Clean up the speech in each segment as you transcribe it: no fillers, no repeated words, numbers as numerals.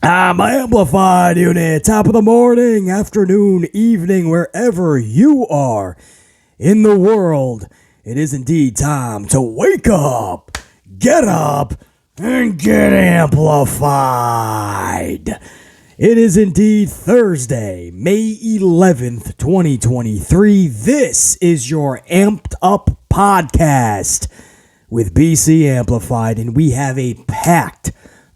My amplified unit, top of the morning, afternoon, evening, wherever you are in the world, it is indeed time to wake up, and get amplified. It is indeed Thursday, May 11th, 2023. This is your Amped Up podcast with BC Amplified, and we have a packed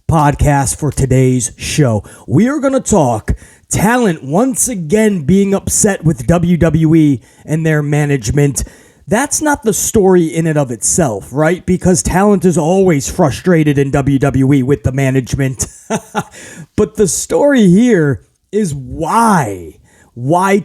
podcast for today's show. We are going to talk talent once again being upset with WWE and their management. That's not the story in and of itself, right? Because talent is always frustrated in WWE with the management. But the story here is why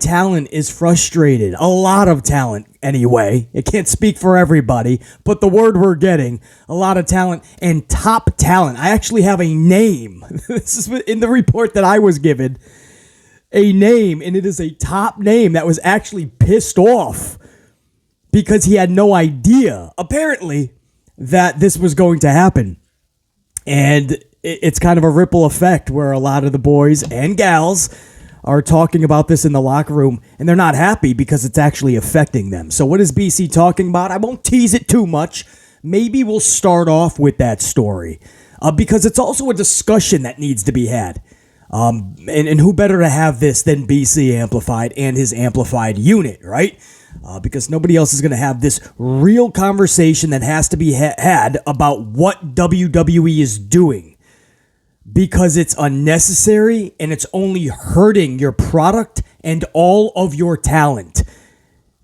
talent is frustrated. A lot of talent, anyway. It can't speak for everybody, but the word we're getting, a lot of talent and top talent. I actually have a name. This is in the report that I was given. A name, and it is a top name that was actually pissed off because he had no idea, apparently, that this was going to happen. And it's kind of a ripple effect where a lot of the boys and gals are talking about this in the locker room, and they're not happy because it's actually affecting them. So what is BC talking about? I won't tease it too much. Maybe we'll start off with that story because it's also a discussion that needs to be had. And who better to have this than BC Amplified and his Amplified unit, right? Because nobody else is going to have this real conversation that has to be had about what WWE is doing. Because it's unnecessary and it's only hurting your product and all of your talent.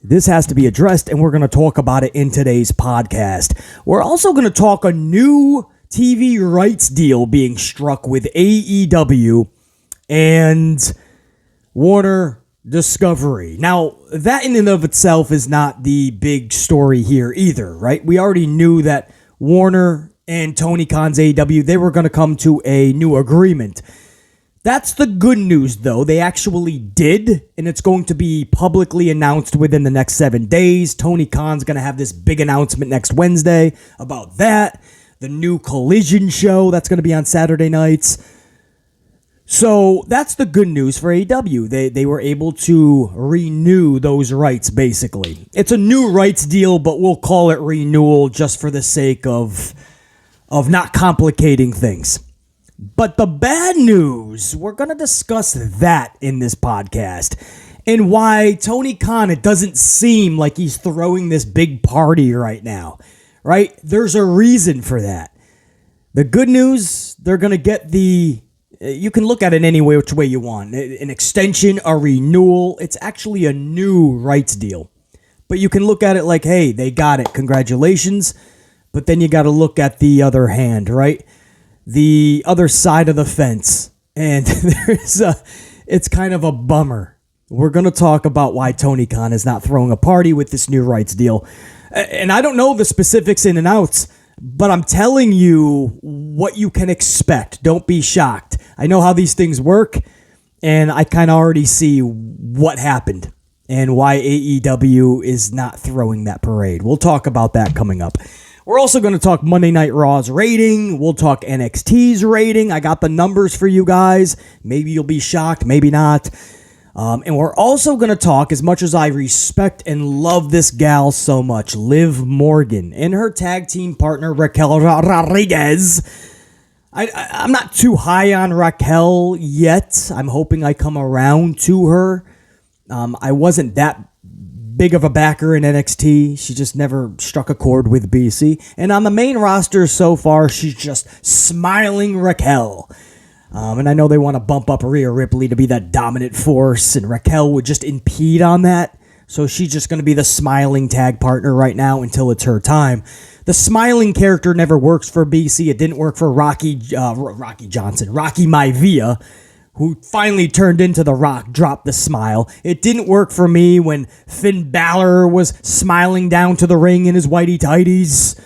This has to be addressed, and we're going to talk about it in today's podcast. We're also going to talk a new TV rights deal being struck with AEW and Warner Discovery. Now, that in and of itself is not the big story here either, right? We already knew that Warner and Tony Khan's AEW, they were going to come to a new agreement. That's the good news, though. They actually did, and it's going to be publicly announced within the next 7 days. Tony Khan's going to have this big announcement next Wednesday about that. The new Collision show that's going to be on Saturday nights. So that's the good news for AEW. They were able to renew those rights, basically. It's a new rights deal, but we'll call it renewal just for the sake of not complicating things. But the bad news, we're going to discuss that in this podcast. And why Tony Khan, it doesn't seem like he's throwing this big party right now. Right? There's a reason for that. The good news, they're going to get you can look at it any which way you want. An extension, a renewal. It's actually a new rights deal. But you can look at it like, hey, they got it. Congratulations. But then you got to look at the other hand, right? The other side of the fence. And it's kind of a bummer. We're going to talk about why Tony Khan is not throwing a party with this new rights deal. And I don't know the specifics in and outs, but I'm telling you what you can expect. Don't be shocked. I know how these things work, and I kind of already see what happened and why AEW is not throwing that parade. We'll talk about that coming up. We're also going to talk Monday Night Raw's rating. We'll talk NXT's rating. I got the numbers for you guys. Maybe you'll be shocked, maybe not. And we're also going to talk, as much as I respect and love this gal so much, Liv Morgan and her tag team partner, Raquel Rodriguez. I'm not too high on Raquel yet. I'm hoping I come around to her. I wasn't that big of a backer in NXT. She just never struck a chord with BC. And on the main roster so far, she's just smiling Raquel. And I know they want to bump up Rhea Ripley to be that dominant force, and Raquel would just impede on that. So she's just going to be the smiling tag partner right now until it's her time. The smiling character never works for BC. It didn't work for Rocky Maivia, who finally turned into The Rock, dropped the smile. It didn't work for me when Finn Balor was smiling down to the ring in his whitey tighties.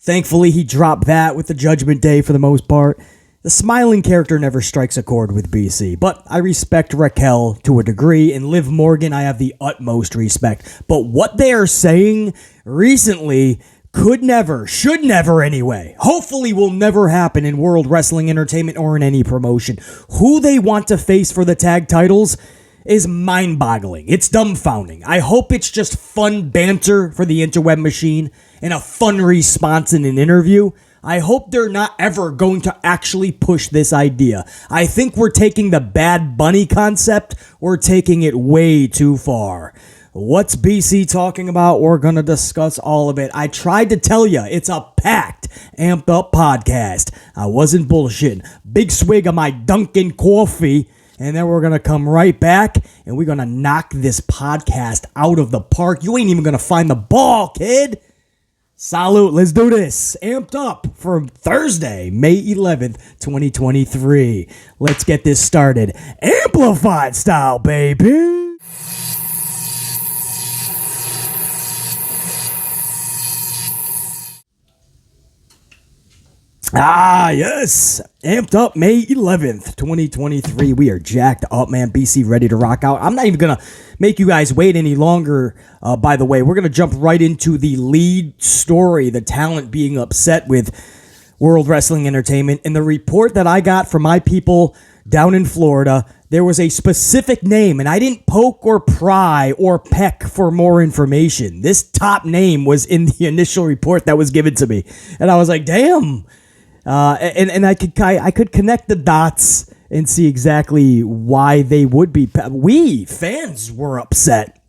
Thankfully, he dropped that with the Judgment Day for the most part. The smiling character never strikes a chord with BC, but I respect Raquel to a degree, and Liv Morgan I have the utmost respect. But what they are saying recently could never, should never anyway, hopefully will never happen in World Wrestling Entertainment or in any promotion. Who they want to face for the tag titles is mind-boggling. It's dumbfounding. I hope it's just fun banter for the interweb machine and a fun response in an interview. I hope they're not ever going to actually push this idea. I think we're taking the Bad Bunny concept, we're taking it way too far. What's BC talking about? We're going to discuss all of it. I tried to tell you, it's a packed, amped up podcast. I wasn't bullshitting. Big swig of my Dunkin' coffee, and then we're going to come right back, and we're going to knock this podcast out of the park. You ain't even going to find the ball, kid. Salute, let's do this. Amped up for Thursday, May 11th, 2023. Let's get this started. Amplified style, baby. Ah, yes. Amped up May 11th, 2023. We are jacked up, man. BC ready to rock out. I'm not even going to make you guys wait any longer, by the way. We're going to jump right into the lead story, the talent being upset with World Wrestling Entertainment. And the report that I got from my people down in Florida, there was a specific name, and I didn't poke or pry or peck for more information. This top name was in the initial report that was given to me. And I was like, damn. And I could connect the dots and see exactly why they would be. We fans were upset.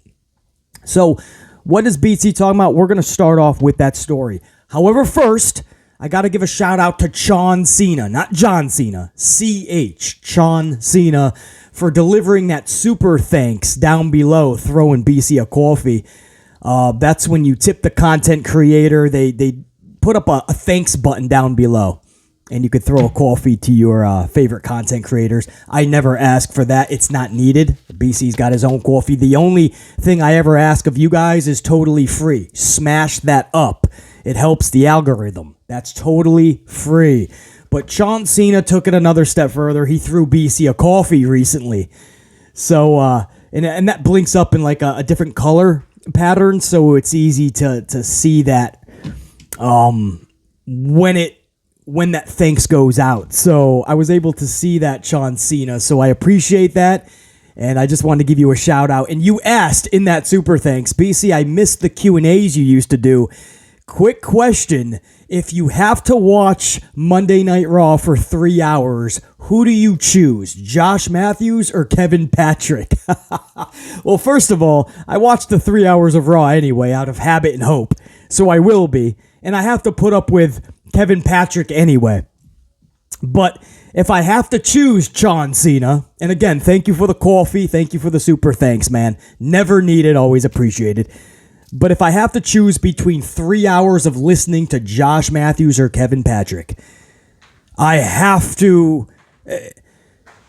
So what is BT talking about? We're going to start off with that story. However, first, I got to give a shout out to John Cena, not John Cena, CH, John Cena, for delivering that super thanks down below, throwing BC a coffee. That's when you tip the content creator. They put up a thanks button down below, and you could throw a coffee to your favorite content creators. I never ask for that. It's not needed. BC's got his own coffee. The only thing I ever ask of you guys is totally free. Smash that up. It helps the algorithm. That's totally free. But John Cena took it another step further. He threw BC a coffee recently. So, and that blinks up in like a different color pattern, so it's easy to see that when that thanks goes out. So I was able to see that, John Cena, so I appreciate that, and I just wanted to give you a shout out. And you asked in that super thanks, BC, I missed the Q&As you used to do. Quick question, if you have to watch Monday Night Raw for 3 hours, who do you choose, Josh Matthews or Kevin Patrick? Well, first of all, I watched the 3 hours of Raw anyway out of habit and hope, so I will be, and I have to put up with Kevin Patrick anyway. But if I have to choose John Cena, and again, thank you for the coffee, thank you for the super thanks, man. Never needed, always appreciated. But if I have to choose between 3 hours of listening to Josh Matthews or Kevin Patrick, I have to...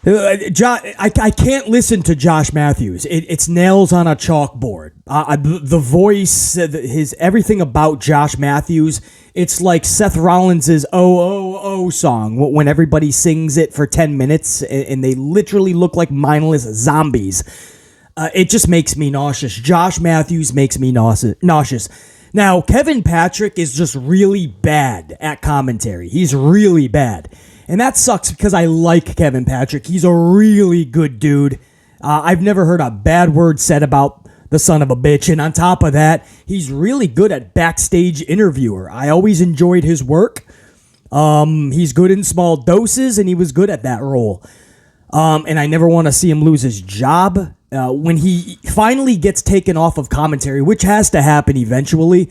I can't listen to Josh Matthews. It's nails on a chalkboard. The voice, his everything about Josh Matthews, it's like Seth Rollins' "Oh song when everybody sings it for 10 minutes and they literally look like mindless zombies. It just makes me nauseous. Josh Matthews makes me nauseous. Now, Kevin Patrick is just really bad at commentary. He's really bad. And that sucks because I like Kevin Patrick. He's a really good dude. I've never heard a bad word said about the son of a bitch. And on top of that, he's really good at backstage interviewer. I always enjoyed his work. He's good in small doses, and he was good at that role. And I never want to see him lose his job. When he finally gets taken off of commentary, which has to happen eventually,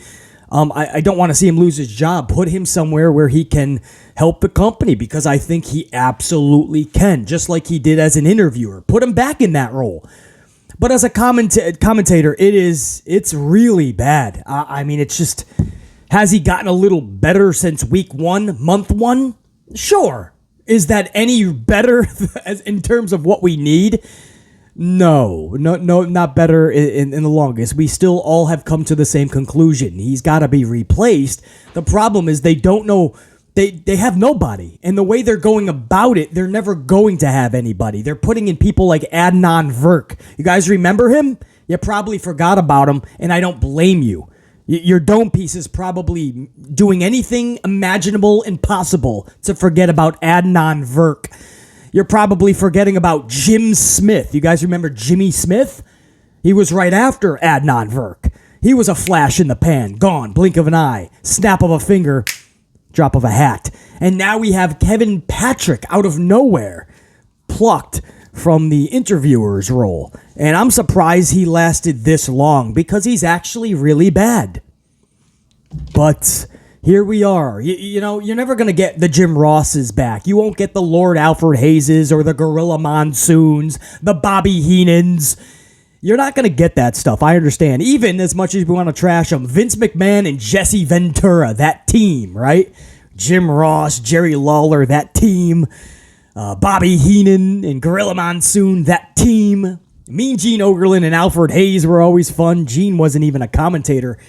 I don't want to see him lose his job. Put him somewhere where he can help the company, because I think he absolutely can, just like he did as an interviewer. Put him back in that role. But as a commentator, it's really bad. I mean, it's just, has he gotten a little better since week 1, month 1? Sure. Is that any better in terms of what we need? No, not better in the longest. We still all have come to the same conclusion. He's got to be replaced. The problem is they don't know. They have nobody. And the way they're going about it, they're never going to have anybody. They're putting in people like Adnan Virk. You guys remember him? You probably forgot about him, and I don't blame you. Your dome piece is probably doing anything imaginable and possible to forget about Adnan Virk. You're probably forgetting about Jim Smith. You guys remember Jimmy Smith? He was right after Adnan Virk. He was a flash in the pan, gone, blink of an eye, snap of a finger, drop of a hat. And now we have Kevin Patrick out of nowhere, plucked from the interviewer's role. And I'm surprised he lasted this long because he's actually really bad. But here we are. You know, you're never going to get the Jim Rosses back. You won't get the Lord Alfred Hayeses or the Gorilla Monsoons, the Bobby Heenans. You're not going to get that stuff. I understand. Even as much as we want to trash them, Vince McMahon and Jesse Ventura, that team, right? Jim Ross, Jerry Lawler, that team. Bobby Heenan and Gorilla Monsoon, that team. Mean Gene Okerlund and Alfred Hayes were always fun. Gene wasn't even a commentator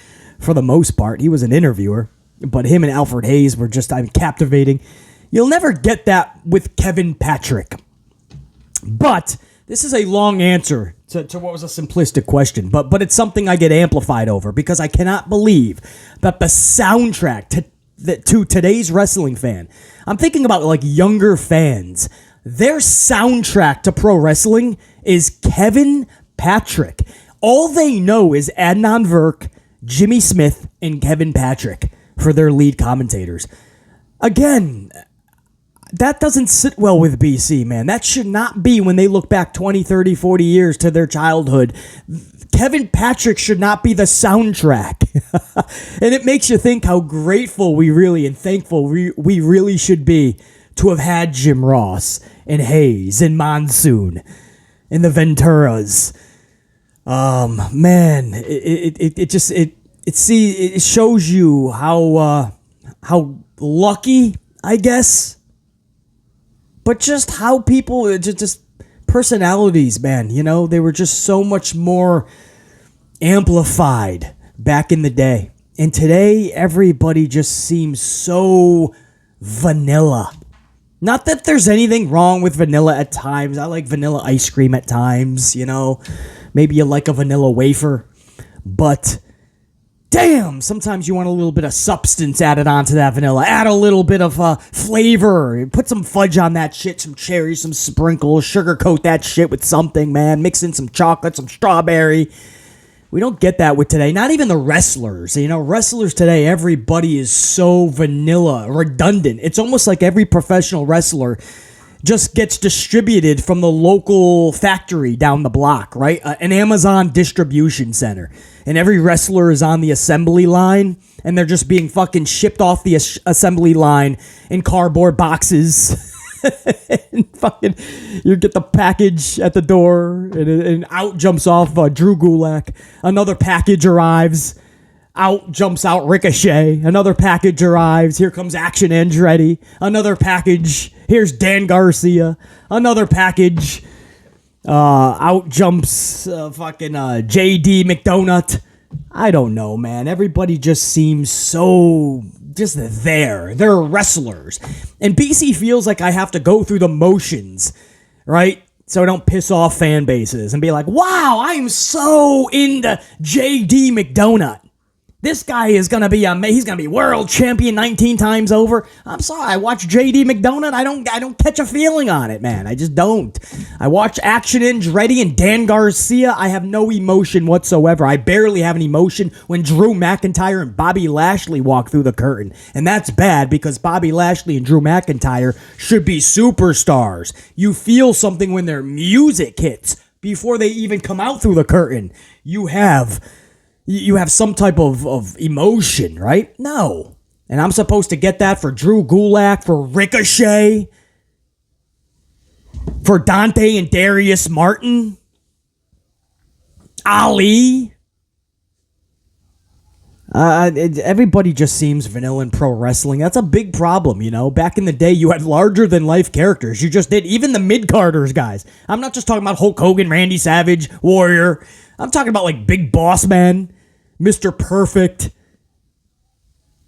for the most part. He was an interviewer. But him and Alfred Hayes were just captivating. You'll never get that with Kevin Patrick. But this is a long answer to what was a simplistic question. But it's something I get amplified over because I cannot believe that the soundtrack to today's wrestling fan, I'm thinking about like younger fans, their soundtrack to pro wrestling is Kevin Patrick. All they know is Adnan Virk, Jimmy Smith, and Kevin Patrick for their lead commentators. Again, that doesn't sit well with BC, man. That should not be when they look back 20, 30, 40 years to their childhood. Kevin Patrick should not be the soundtrack. And it makes you think how grateful we really and thankful we really should be to have had Jim Ross and Hayes and Monsoon and the Venturas. Man, it shows you how lucky, I guess, but just how people just personalities, man. You know, they were just so much more amplified back in the day. And today, everybody just seems so vanilla. Not that there's anything wrong with vanilla at times. I like vanilla ice cream at times, you know. Maybe you like a vanilla wafer. But damn, sometimes you want a little bit of substance added onto that vanilla. Add a little bit of flavor. Put some fudge on that shit, some cherries, some sprinkles. Sugarcoat that shit with something, man. Mix in some chocolate, some strawberry. We don't get that with today. Not even the wrestlers. You know, wrestlers today, everybody is so vanilla, redundant. It's almost like every professional wrestler just gets distributed from the local factory down the block, right? An Amazon distribution center. And every wrestler is on the assembly line, and they're just being fucking shipped off the assembly line in cardboard boxes. And fucking, you get the package at the door, and out jumps off Drew Gulak. Another package arrives. Out jumps out Ricochet. Another package arrives. Here comes Action Andretti. Another package. Here's Dan Garcia. Another package. Out jumps fucking JD McDonut. I don't know, man. Everybody just seems so just there. They're wrestlers. And BC feels like I have to go through the motions, right? So I don't piss off fan bases and be like, wow, I'm so into JD McDonut. This guy is going to be he's going to be world champion 19 times over. I'm sorry, I watch JD McDonut. I don't catch a feeling on it, man. I just don't. I watch Action Andretti and Dan Garcia. I have no emotion whatsoever. I barely have an emotion when Drew McIntyre and Bobby Lashley walk through the curtain. And that's bad because Bobby Lashley and Drew McIntyre should be superstars. You feel something when their music hits before they even come out through the curtain. You have some type of emotion, right? No. And I'm supposed to get that for Drew Gulak, for Ricochet, for Dante and Darius Martin, Ali. Everybody just seems vanilla in pro wrestling. That's a big problem, you know. Back in the day, you had larger-than-life characters. You just did. Even the mid-carders, guys. I'm not just talking about Hulk Hogan, Randy Savage, Warrior. I'm talking about, like, Big Boss Man, Mr. Perfect.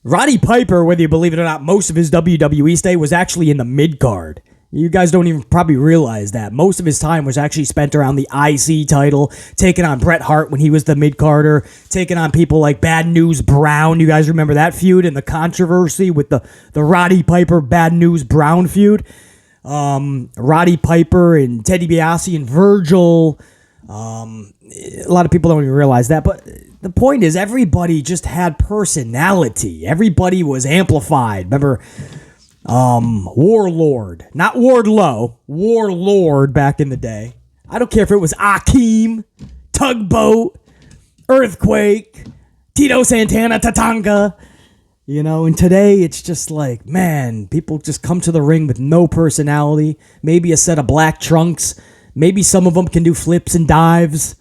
Roddy Piper, whether you believe it or not, most of his WWE stay was actually in the mid-card. You guys don't even probably realize that. Most of his time was actually spent around the IC title, taking on Bret Hart when he was the mid-carder, taking on people like Bad News Brown. You guys remember that feud and the controversy with the Roddy Piper Bad News Brown feud? Roddy Piper and Teddy DiBiase and Virgil. A lot of people don't even realize that, but the point is everybody just had personality. Everybody was amplified. Remember, Warlord, not Wardlow, Warlord back in the day. I don't care if it was Akeem, Tugboat, Earthquake, Tito Santana, Tatanka. And today it's just like, man, people just come to the ring with no personality. Maybe a set of black trunks. Maybe some of them can do flips and dives.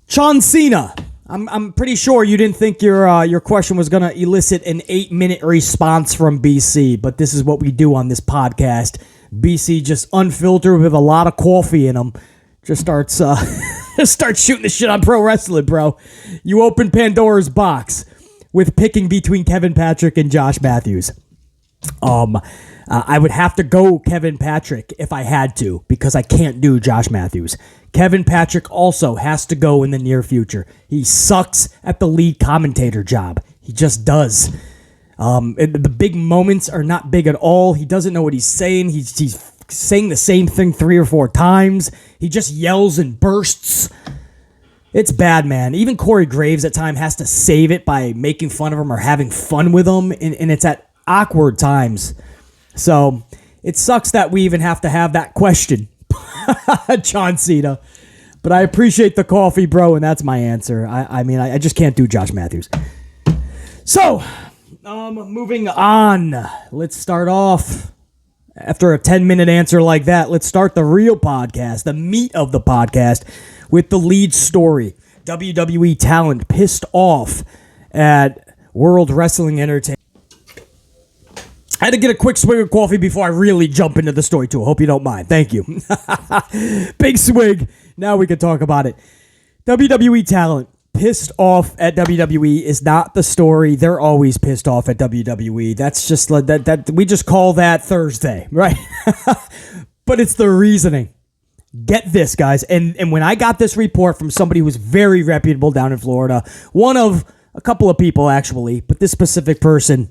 John Cena. I'm pretty sure you didn't think your question was going to elicit an 8-minute response from BC, but this is what we do on this podcast. BC just unfiltered with a lot of coffee in him. Just starts shooting the shit on pro wrestling, bro. You open Pandora's box with picking between Kevin Patrick and Josh Matthews. I would have to go Kevin Patrick if I had to, because I can't do Josh Matthews. Kevin Patrick also has to go in the near future. He sucks at the lead commentator job. He just does. The big moments are not big at all. He doesn't know what he's saying. He's saying the same thing 3 or 4 times. He just yells and bursts. It's bad, man. Even Corey Graves at times has to save it by making fun of him or having fun with him, and it's at awkward times. So it sucks that we even have to have that question, John Cena. But I appreciate the coffee, bro, and that's my answer. I just can't do Josh Matthews. So, moving on. Let's start off. After a 10-minute answer like that, let's start the real podcast, the meat of the podcast, with the lead story. WWE talent pissed off at World Wrestling Entertainment. I had to get a quick swig of coffee before I really jump into the story, too. I hope you don't mind. Thank you. Big swig. Now we can talk about it. WWE talent pissed off at WWE is not the story. They're always pissed off at WWE. That's just that we just call that Thursday, right? But it's the reasoning. Get this, guys. And when I got this report from somebody who's very reputable down in Florida, one of a couple of people, actually, but this specific person,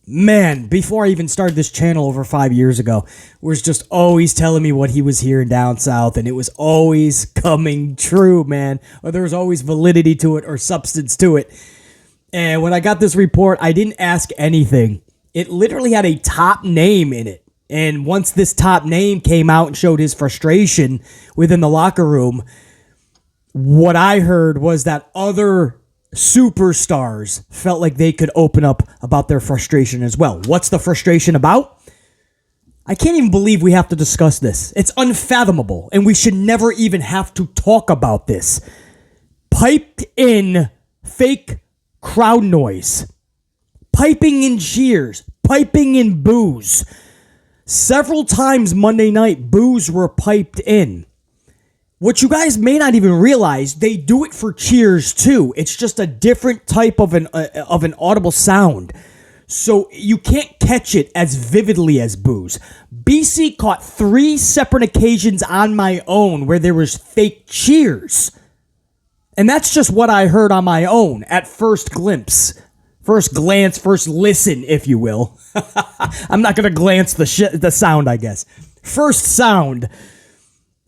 man, before I even started this channel over 5 years ago, was just always telling me what he was hearing down south, and it was always coming true, man. Or there was always validity to it or substance to it. And when I got this report, I didn't ask anything. It literally had a top name in it. And once this top name came out and showed his frustration within the locker room, what I heard was that other superstars felt like they could open up about their frustration as well. What's the frustration about? I can't even believe we have to discuss this. It's unfathomable, and we should never even have to talk about this. Piped in fake crowd noise. Piping in cheers. Piping in boos. Several times Monday night, boos were piped in. What you guys may not even realize, they do it for cheers too. It's just a different type of an audible sound. So you can't catch it as vividly as boos. BC caught 3 separate occasions on my own where there was fake cheers. And that's just what I heard on my own at first glimpse. First glance, first listen, if you will. I'm not going to glance the sound, I guess. First sound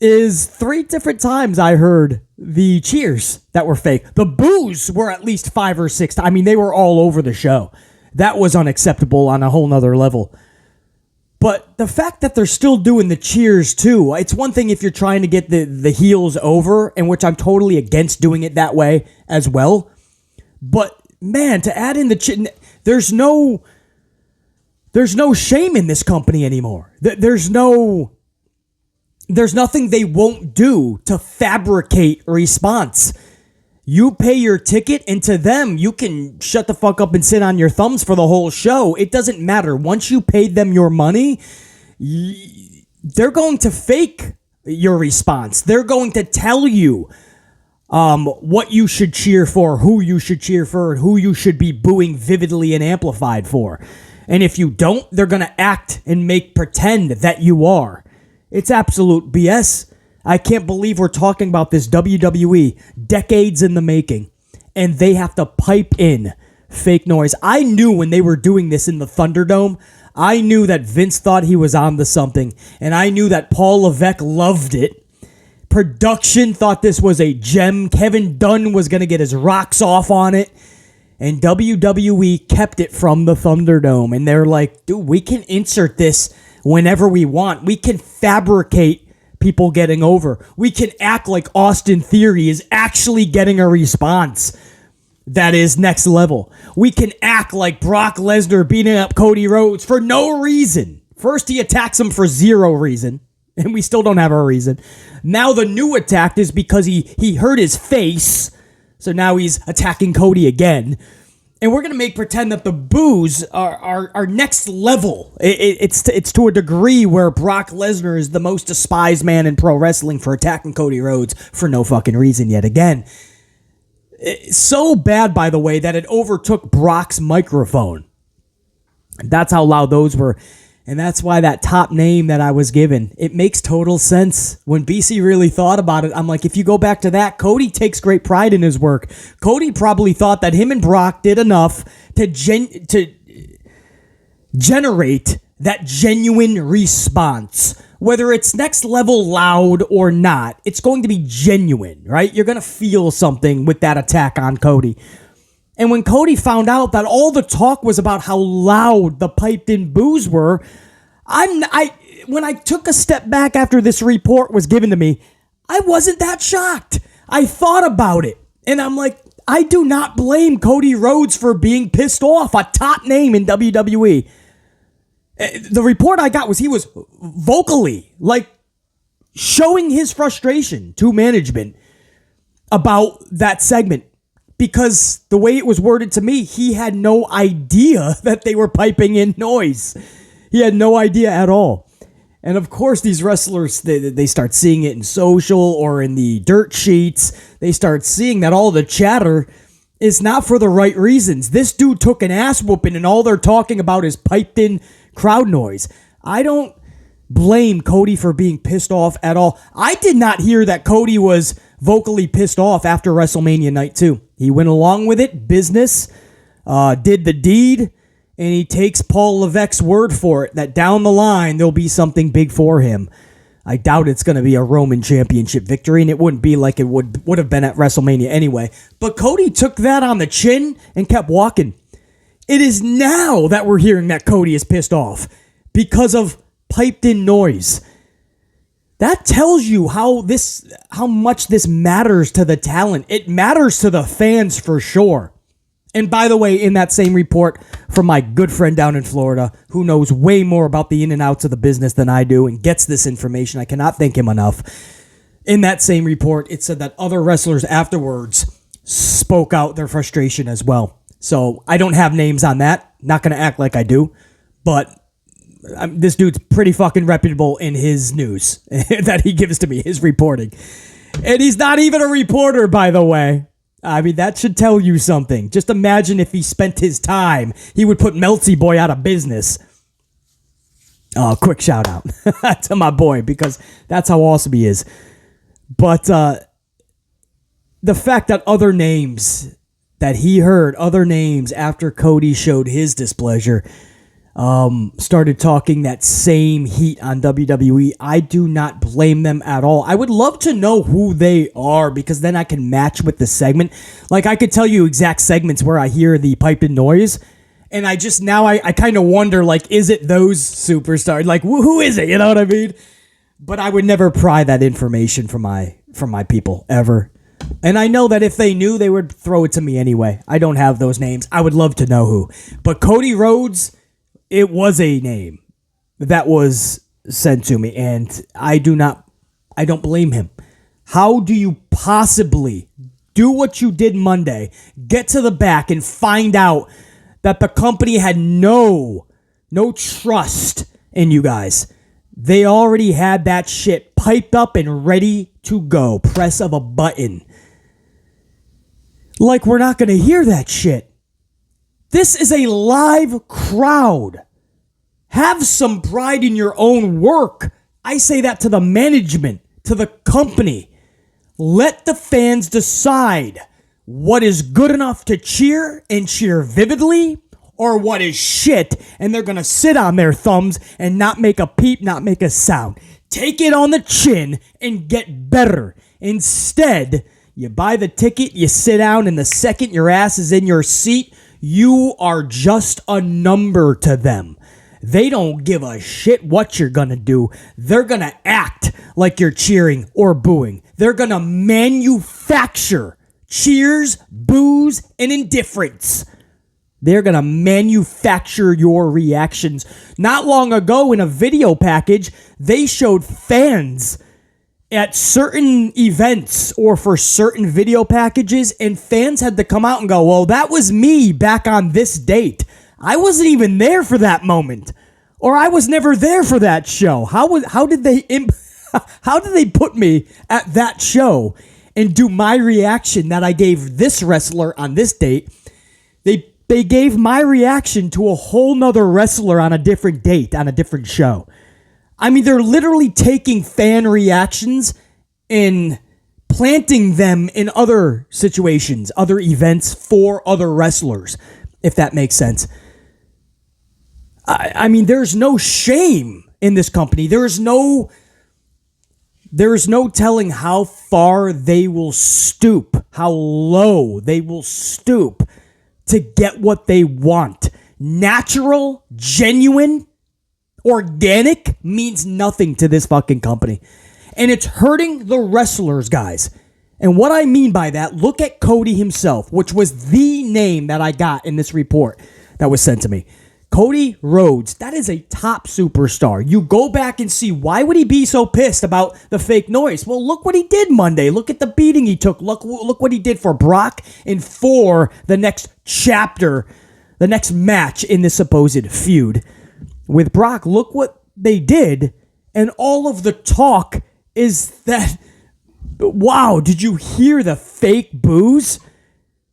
is 3 different times I heard the cheers that were fake. The boos were at least 5 or 6 times. I mean, they were all over the show. That was unacceptable on a whole nother level. But the fact that they're still doing the cheers too, it's one thing if you're trying to get the heels over, in which I'm totally against doing it that way as well. But man, to add in the there's no shame in this company anymore. There's nothing they won't do to fabricate a response. You pay your ticket, and to them, you can shut the fuck up and sit on your thumbs for the whole show. It doesn't matter. Once you paid them your money, they're going to fake your response. They're going to tell you what you should cheer for, who you should cheer for, and who you should be booing vividly and amplified for. And if you don't, they're going to act and make pretend that you are. It's absolute BS. I can't believe we're talking about this WWE decades in the making, and they have to pipe in fake noise. I knew when they were doing this in the Thunderdome, I knew that Vince thought he was on to something, and I knew that Paul Levesque loved it. Production thought this was a gem. Kevin Dunn was going to get his rocks off on it. And WWE kept it from the Thunderdome. And they're like, dude, we can insert this whenever we want. We can fabricate people getting over. We can act like Austin Theory is actually getting a response that is next level. We can act like Brock Lesnar beating up Cody Rhodes for no reason. First, he attacks him for zero reason. And we still don't have a reason. Now the new attack is because he hurt his face. So now he's attacking Cody again. And we're going to make pretend that the boos are next level. It's to a degree where Brock Lesnar is the most despised man in pro wrestling for attacking Cody Rhodes for no fucking reason yet again. It's so bad, by the way, that it overtook Brock's microphone. That's how loud those were. And that's why that top name that I was given, it makes total sense. When BC really thought about it, I'm like, if you go back to that, Cody takes great pride in his work. Cody probably thought that him and Brock did enough to generate that genuine response. Whether it's next level loud or not, it's going to be genuine, right? You're going to feel something with that attack on Cody. And when Cody found out that all the talk was about how loud the piped-in boos were, when I took a step back after this report was given to me, I wasn't that shocked. I thought about it, and I'm like, I do not blame Cody Rhodes for being pissed off, a top name in WWE. The report I got was he was vocally, showing his frustration to management about that segment. Because the way it was worded to me, he had no idea that they were piping in noise. He had no idea at all. And of course, these wrestlers, they start seeing it in social or in the dirt sheets. They start seeing that all the chatter is not for the right reasons. This dude took an ass whooping and all they're talking about is piped in crowd noise. I don't blame Cody for being pissed off at all. I did not hear that Cody was vocally pissed off after WrestleMania Night 2. He went along with it, business, did the deed, and he takes Paul Levesque's word for it that down the line there'll be something big for him. I doubt it's going to be a Roman Championship victory, and it wouldn't be like it would have been at WrestleMania anyway. But Cody took that on the chin and kept walking. It is now that we're hearing that Cody is pissed off because of piped-in noise. That tells you how much this matters to the talent. It matters to the fans for sure. And by the way, in that same report from my good friend down in Florida, who knows way more about the in and outs of the business than I do and gets this information, I cannot thank him enough. In that same report, it said that other wrestlers afterwards spoke out their frustration as well. So I don't have names on that. Not going to act like I do. But this dude's pretty fucking reputable in his news that he gives to me, his reporting. And he's not even a reporter, by the way. I mean, that should tell you something. Just imagine if he spent his time, he would put Melty Boy out of business. Quick shout out to my boy, because that's how awesome he is. But the fact that other names that he heard, other names after Cody showed his displeasure, started talking that same heat on WWE. I do not blame them at all. I would love to know who they are, because then I can match with the segment. Like, I could tell you exact segments where I hear the piped-in noise, and I kind of wonder, like, is it those superstars? Like, who is it? You know what I mean? But I would never pry that information from my people, ever. And I know that if they knew, they would throw it to me anyway. I don't have those names. I would love to know who. But Cody Rhodes, it was a name that was sent to me, and I don't blame him. How do you possibly do what you did Monday, get to the back and find out that the company had no trust in you guys? They already had that shit piped up and ready to go. Press of a button. Like, we're not going to hear that shit. This is a live crowd. Have some pride in your own work. I say that to the management, to the company. Let the fans decide what is good enough to cheer and cheer vividly, or what is shit and they're going to sit on their thumbs and not make a peep, not make a sound. Take it on the chin and get better. Instead, you buy the ticket, you sit down, and the second your ass is in your seat, you are just a number to them. They don't give a shit what you're going to do. They're going to act like you're cheering or booing. They're going to manufacture cheers, boos, and indifference. They're going to manufacture your reactions. Not long ago in a video package, they showed fans at certain events or for certain video packages, and fans had to come out and go, well, that was me back on this date. I wasn't even there for that moment, or I was never there for that show. How did they put me at that show and do my reaction that I gave this wrestler on this date? They gave my reaction to a whole nother wrestler on a different date, on a different show. I mean, they're literally taking fan reactions and planting them in other situations, other events for other wrestlers, if that makes sense. I mean, there's no shame in this company. There is no telling how far they will stoop, how low they will stoop to get what they want. Natural, genuine, organic means nothing to this fucking company. And it's hurting the wrestlers, guys. And what I mean by that, look at Cody himself, which was the name that I got in this report that was sent to me. Cody Rhodes, that is a top superstar. You go back and see, why would he be so pissed about the fake noise? Well, look what he did Monday. Look at the beating he took. Look what he did for Brock and for the next chapter, the next match in this supposed feud with Brock. Look what they did, and all of the talk is that, wow, did you hear the fake boos?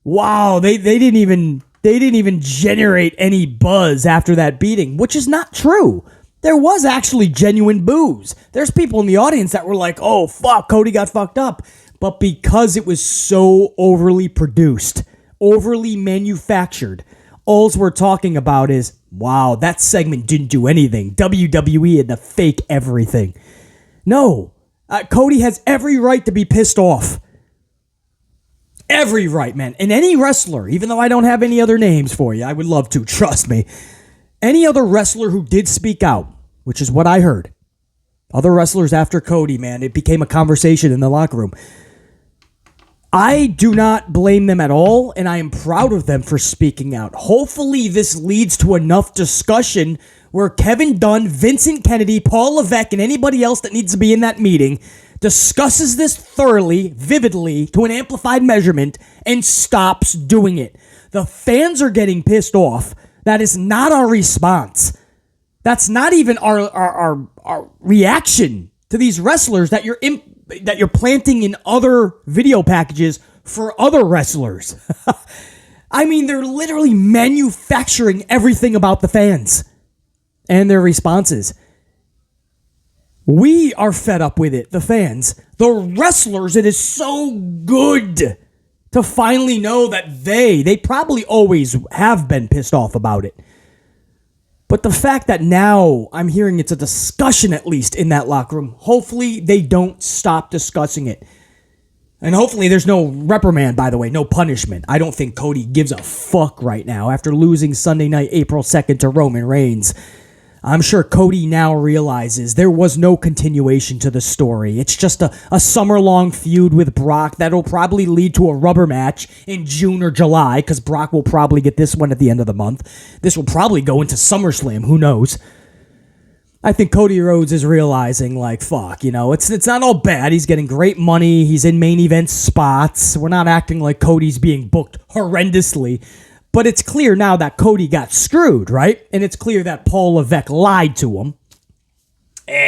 Wow, they didn't even generate any buzz after that beating, which is not true. There was actually genuine boos. There's people in the audience that were like, oh, fuck, Cody got fucked up. But because it was so overly produced, overly manufactured, all we're talking about is, wow, that segment didn't do anything. WWE had to fake everything. No, Cody has every right to be pissed off. Every right, man. And any wrestler, even though I don't have any other names for you, I would love to, trust me. Any other wrestler who did speak out, which is what I heard. Other wrestlers after Cody, man, it became a conversation in the locker room. I do not blame them at all, and I am proud of them for speaking out. Hopefully this leads to enough discussion where Kevin Dunn, Vincent Kennedy, Paul Levesque, and anybody else that needs to be in that meeting discusses this thoroughly, vividly, to an amplified measurement, and stops doing it. The fans are getting pissed off. That is not our response. That's not even our reaction to these wrestlers that you're planting in other video packages for other wrestlers. I mean, they're literally manufacturing everything about the fans and their responses. We are fed up with it, the fans. The wrestlers, it is so good to finally know that they probably always have been pissed off about it. But the fact that now I'm hearing it's a discussion, at least in that locker room, hopefully they don't stop discussing it. And hopefully there's no reprimand, by the way, no punishment. I don't think Cody gives a fuck right now after losing Sunday night, April 2nd to Roman Reigns. I'm sure Cody now realizes there was no continuation to the story. It's just a summer-long feud with Brock that'll probably lead to a rubber match in June or July, because Brock will probably get this one at the end of the month. This will probably go into SummerSlam, who knows? I think Cody Rhodes is realizing, like, fuck, it's not all bad. He's getting great money. He's in main event spots. We're not acting like Cody's being booked horrendously. But it's clear now that Cody got screwed, right? And it's clear that Paul Levesque lied to him.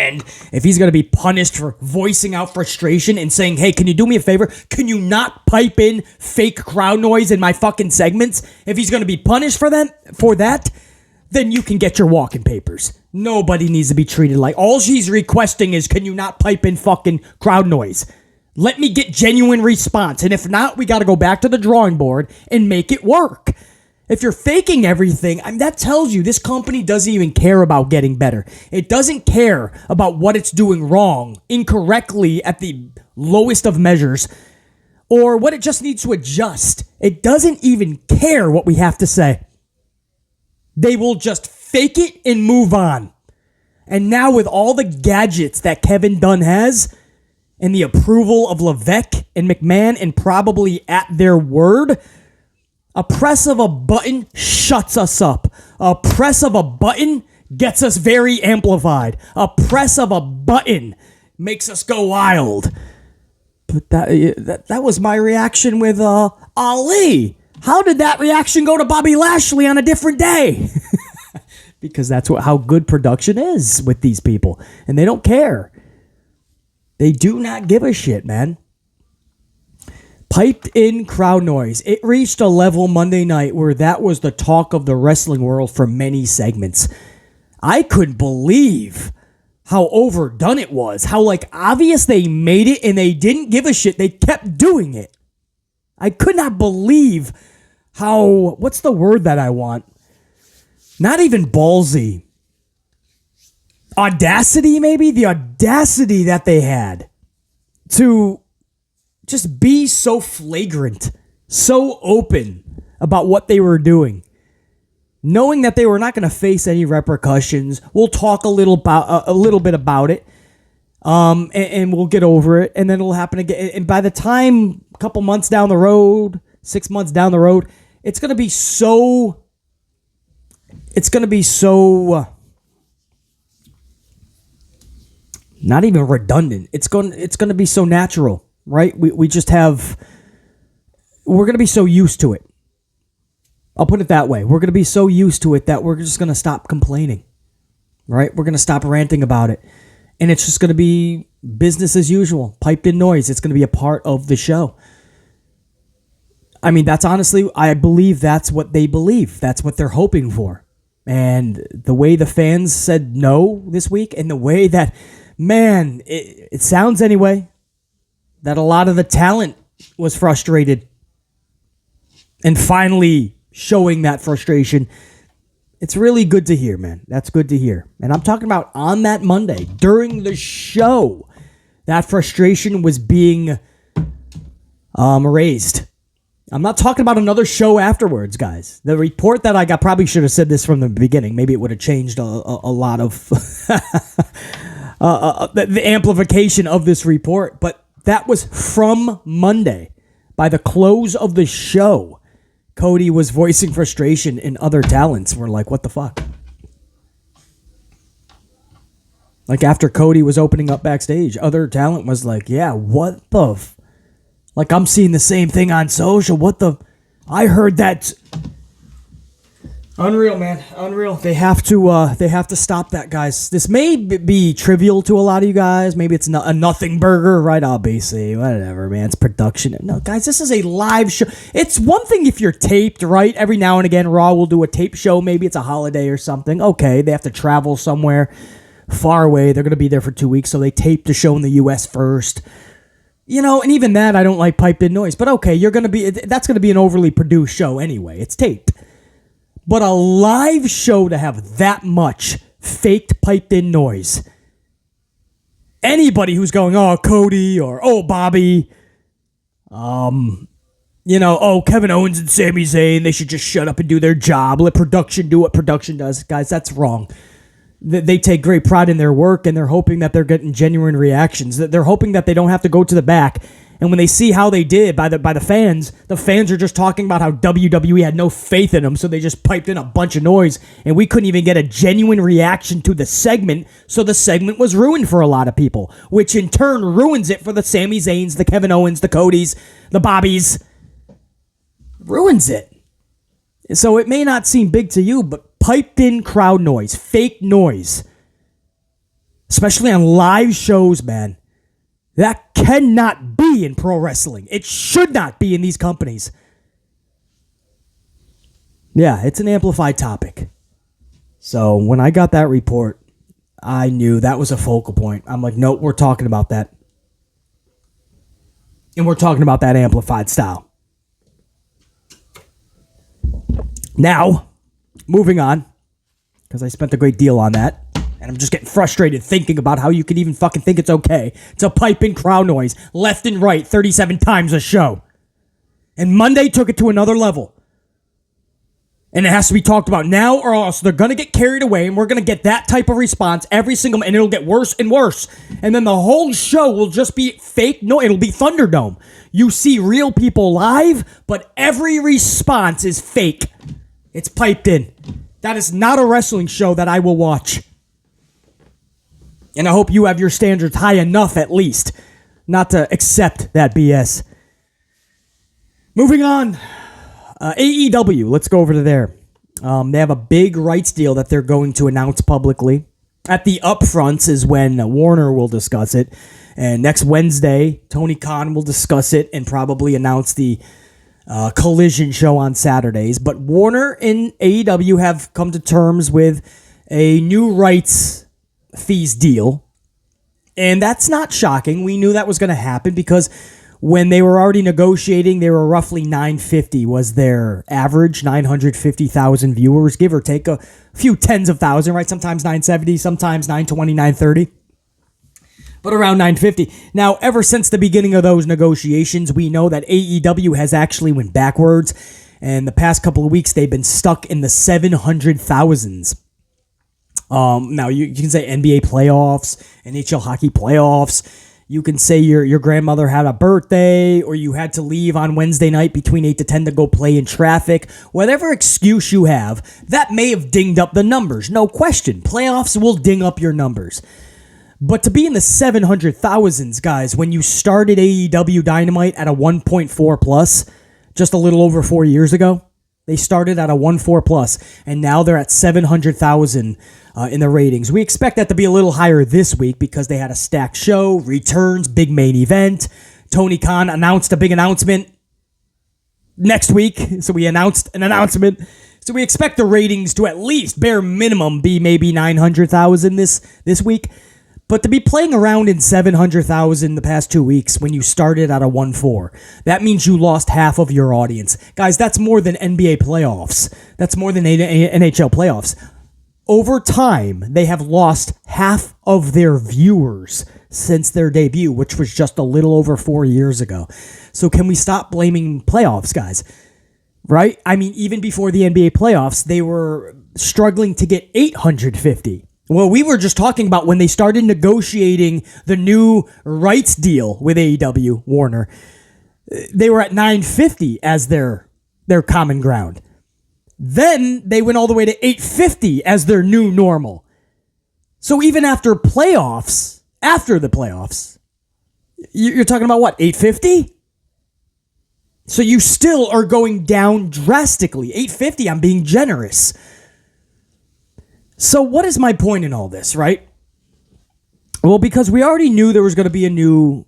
and if he's going to be punished for voicing out frustration and saying, hey, can you do me a favor? Can you not pipe in fake crowd noise in my fucking segments? If he's going to be punished for that, then you can get your walking papers. Nobody needs to be treated like... All she's requesting is, can you not pipe in fucking crowd noise? Let me get genuine response. And if not, we got to go back to the drawing board and make it work. If you're faking everything, that tells you this company doesn't even care about getting better. It doesn't care about what it's doing wrong, incorrectly at the lowest of measures, or what it just needs to adjust. It doesn't even care what we have to say. They will just fake it and move on. And now with all the gadgets that Kevin Dunn has, and the approval of Levesque and McMahon, and probably at their word... A press of a button shuts us up. A press of a button gets us very amplified. A press of a button makes us go wild. But that was my reaction with Ali. How did that reaction go to Bobby Lashley on a different day? Because that's how good production is with these people. And they don't care. They do not give a shit, man. Piped in crowd noise. It reached a level Monday night where that was the talk of the wrestling world for many segments. I couldn't believe how overdone it was. How obvious they made it and they didn't give a shit. They kept doing it. I could not believe how, what's the word that I want? Not even ballsy. Audacity, maybe? The audacity that they had to just be so flagrant, so open about what they were doing, knowing that they were not going to face any repercussions. We'll talk a little bit about it, and we'll get over it, and then it'll happen again. And by the time a couple months down the road, 6 months down the road, it's going to be so. Not even redundant. It's going to be so natural. Right? We're going to be so used to it. I'll put it that way. We're going to be so used to it that we're just going to stop complaining. Right? We're going to stop ranting about it. And it's just going to be business as usual. Piped in noise. It's going to be a part of the show. That's honestly, I believe that's what they believe. That's what they're hoping for. And the way the fans said no this week, and the way that, man, it sounds anyway, that a lot of the talent was frustrated and finally showing that frustration. It's really good to hear, man. That's good to hear. And I'm talking about on that Monday, during the show, that frustration was being raised. I'm not talking about another show afterwards, guys. The report that I got, probably should have said this from the beginning. Maybe it would have changed a lot of the amplification of this report, but that was from Monday. By the close of the show, Cody was voicing frustration and other talents were like, what the fuck? After Cody was opening up backstage, other talent was like, yeah, what the... I'm seeing the same thing on social. What the... I heard that... Unreal, man. Unreal. They have to stop that, guys. This may be trivial to a lot of you guys. Maybe it's a nothing burger, right? Oh, BC, whatever, man. It's production. No, guys, this is a live show. It's one thing if you're taped, right? Every now and again, Raw will do a tape show. Maybe it's a holiday or something. Okay, they have to travel somewhere far away. They're going to be there for 2 weeks, so they tape the show in the U.S. first. And even that, I don't like piped in noise. But okay, that's going to be an overly produced show anyway. It's taped. But a live show to have that much faked piped in noise. Anybody who's going, oh, Cody or oh, Bobby, Kevin Owens and Sami Zayn, they should just shut up and do their job. Let production do what production does. Guys, that's wrong. They take great pride in their work, and they're hoping that they're getting genuine reactions. They're hoping that they don't have to go to the back. And when they see how they did by the fans are just talking about how WWE had no faith in them, so they just piped in a bunch of noise, and we couldn't even get a genuine reaction to the segment, so the segment was ruined for a lot of people, which in turn ruins it for the Sami Zayns, the Kevin Owens, the Codys, the Bobbys. Ruins it. So it may not seem big to you, but piped in crowd noise, fake noise, especially on live shows, man. That cannot be in pro wrestling. It should not be in these companies. Yeah, it's an amplified topic. So when I got that report, I knew that was a focal point. I'm like, nope, we're talking about that. And we're talking about that amplified style. Now, moving on, because I spent a great deal on that. And I'm just getting frustrated thinking about how you could even fucking think it's okay to pipe in crowd noise left and right 37 times a show. And Monday took it to another level. And it has to be talked about now or else they're going to get carried away and we're going to get that type of response every single... And it'll get worse and worse. And then the whole show will just be fake. No, it'll be Thunderdome. You see real people live, but every response is fake. It's piped in. That is not a wrestling show that I will watch. And I hope you have your standards high enough, at least, not to accept that BS. Moving on. AEW, let's go over to there. They have a big rights deal that they're going to announce publicly. At the upfronts is when Warner will discuss it. And next Wednesday, Tony Khan will discuss it and probably announce the Collision show on Saturdays. But Warner and AEW have come to terms with a new rights fees deal, and that's not shocking. We knew that was going to happen because when they were already negotiating, they were roughly 950 was their average, 950,000 viewers, give or take a few tens of thousand, right? Sometimes 970, sometimes 920, 930, but around 950. Now, ever since the beginning of those negotiations, we know that AEW has actually went backwards, and the past couple of weeks, they've been stuck in the 700,000s. Now, you can say NBA playoffs, NHL hockey playoffs. You can say your grandmother had a birthday or you had to leave on Wednesday night between 8 to 10 to go play in traffic. Whatever excuse you have, that may have dinged up the numbers. No question. Playoffs will ding up your numbers. But to be in the 700,000s, guys, when you started AEW Dynamite at a 1.4 plus just a little over 4 years ago, they started at a 1.4 plus, and now they're at 700,000 in the ratings. We expect that to be a little higher this week because they had a stacked show, returns, big main event. Tony Khan announced a big announcement next week, so we announced an announcement. So we expect the ratings to at least, bare minimum, be maybe 900,000 this week. But to be playing around in 700,000 the past 2 weeks when you started at a 1.4, that means you lost half of your audience. Guys, that's more than NBA playoffs. That's more than NHL playoffs. Over time, they have lost half of their viewers since their debut, which was just a little over 4 years ago. So can we stop blaming playoffs, guys? Right? I mean, even before the NBA playoffs, they were struggling to get 850. Well, we were just talking about when they started negotiating the new rights deal with AEW, Warner. They were at 950 as their common ground. Then they went all the way to 850 as their new normal. So even after the playoffs, you're talking about what, 850? So you still are going down drastically. 850, I'm being generous. So what is my point in all this, right? Well, because we already knew there was going to be a new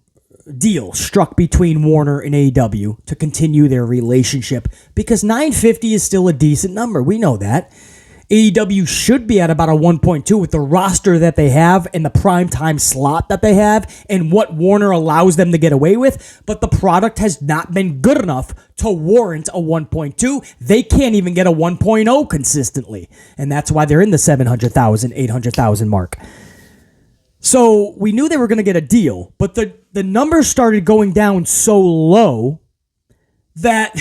deal struck between Warner and AEW to continue their relationship, because 950 is still a decent number. We know that. AEW should be at about a 1.2 with the roster that they have and the primetime slot that they have and what Warner allows them to get away with, but the product has not been good enough to warrant a 1.2. They can't even get a 1.0 consistently, and that's why they're in the 700,000, 800,000 mark. So we knew they were going to get a deal, but the numbers started going down so low that...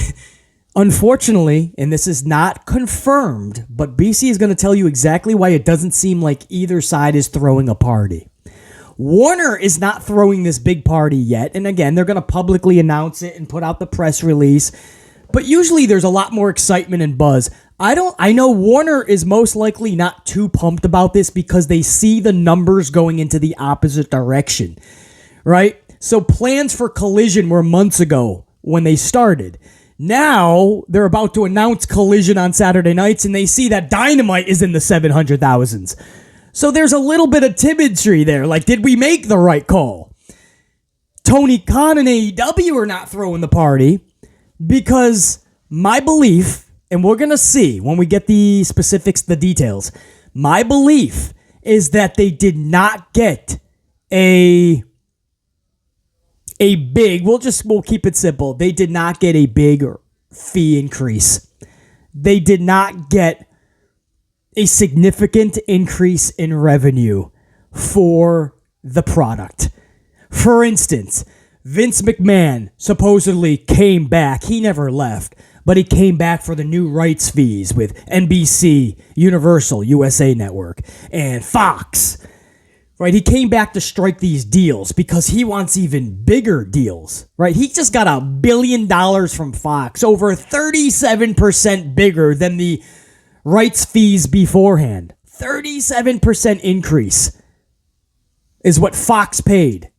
Unfortunately, and this is not confirmed, but BC is going to tell you exactly why it doesn't seem like either side is throwing a party. Warner is not throwing this big party yet, and again, they're going to publicly announce it and put out the press release, but usually there's a lot more excitement and buzz. I know Warner is most likely not too pumped about this because they see the numbers going into the opposite direction, right? So plans for Collision were months ago when they started. Now, they're about to announce Collision on Saturday nights, and they see that Dynamite is in the 700,000s. So there's a little bit of timidry there. Like, did we make the right call? Tony Khan and AEW are not throwing the party because my belief, and we're going to see when we get the specifics, the details, my belief is that they did not get a big, we'll keep it simple. They did not get a big fee increase. They did not get a significant increase in revenue for the product. For instance, Vince McMahon supposedly came back. He never left, but he came back for the new rights fees with NBC, Universal, USA Network, and Fox. Right? He came back to strike these deals because he wants even bigger deals. Right? He just got $1 billion from Fox, over 37% bigger than the rights fees beforehand. 37% increase is what Fox paid